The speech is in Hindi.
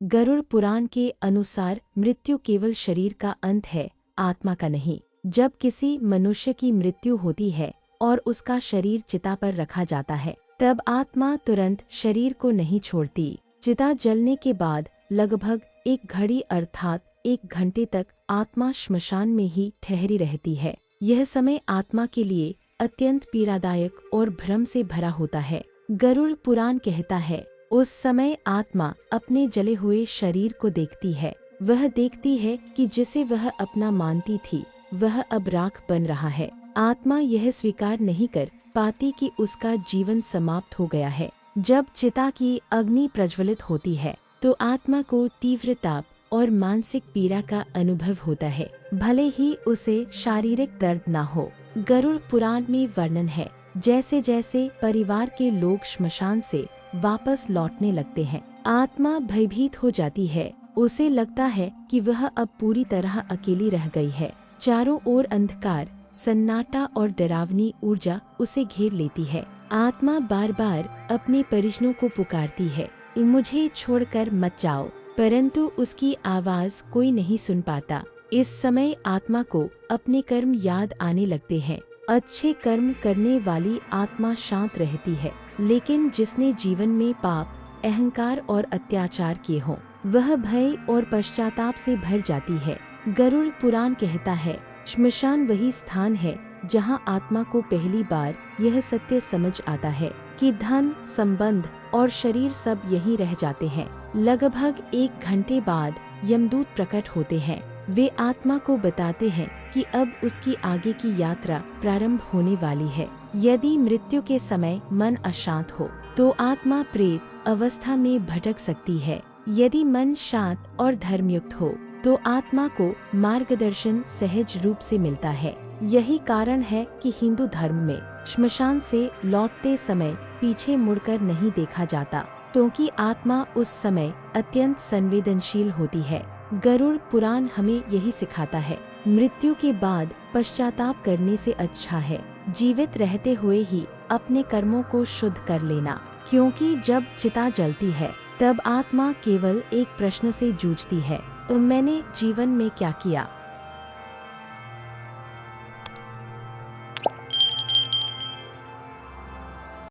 गरुड़ पुराण के अनुसार मृत्यु केवल शरीर का अंत है, आत्मा का नहीं। जब किसी मनुष्य की मृत्यु होती है और उसका शरीर चिता पर रखा जाता है, तब आत्मा तुरंत शरीर को नहीं छोड़ती। चिता जलने के बाद लगभग 1 घड़ी अर्थात 1 घंटे तक आत्मा श्मशान में ही ठहरी रहती है। यह समय आत्मा के लिए अत्यंत पीड़ादायक और भ्रम से भरा होता है। गरुड़ पुराण कहता है, उस समय आत्मा अपने जले हुए शरीर को देखती है। वह देखती है कि जिसे वह अपना मानती थी वह अब राख बन रहा है। आत्मा यह स्वीकार नहीं कर पाती कि उसका जीवन समाप्त हो गया है। जब चिता की अग्नि प्रज्वलित होती है तो आत्मा को तीव्र ताप और मानसिक पीड़ा का अनुभव होता है, भले ही उसे शारीरिक दर्द न हो। गरुड़ पुराण में वर्णन है, जैसे जैसे परिवार के लोग श्मशान से वापस लौटने लगते हैं, आत्मा भयभीत हो जाती है। उसे लगता है कि वह अब पूरी तरह अकेली रह गई है। चारों ओर अंधकार, सन्नाटा और डरावनी ऊर्जा उसे घेर लेती है। आत्मा बार बार अपने परिजनों को पुकारती है, मुझे छोड़कर मत जाओ, परंतु उसकी आवाज कोई नहीं सुन पाता। इस समय आत्मा को अपने कर्म याद आने लगते हैं। अच्छे कर्म करने वाली आत्मा शांत रहती है, लेकिन जिसने जीवन में पाप, अहंकार और अत्याचार किए हों, वह भय और पश्चाताप से भर जाती है। गरुड़ पुराण कहता है, श्मशान वही स्थान है जहां आत्मा को पहली बार यह सत्य समझ आता है कि धन, संबंध और शरीर सब यहीं रह जाते हैं। लगभग 1 घंटे बाद यमदूत प्रकट होते हैं। वे आत्मा को बताते हैं कि अब उसकी आगे की यात्रा प्रारंभ होने वाली है। यदि मृत्यु के समय मन अशांत हो तो आत्मा प्रेत अवस्था में भटक सकती है। यदि मन शांत और धर्मयुक्त हो तो आत्मा को मार्गदर्शन सहज रूप से मिलता है। यही कारण है कि हिंदू धर्म में श्मशान से लौटते समय पीछे मुड़कर नहीं देखा जाता, क्योंकि आत्मा उस समय अत्यंत संवेदनशील होती है। गरुड़ पुराण हमें यही सिखाता है, मृत्यु के बाद पश्चाताप करने से अच्छा है जीवित रहते हुए ही अपने कर्मों को शुद्ध कर लेना, क्योंकि जब चिता जलती है तब आत्मा केवल एक प्रश्न से जूझती है, मैंने जीवन में क्या किया।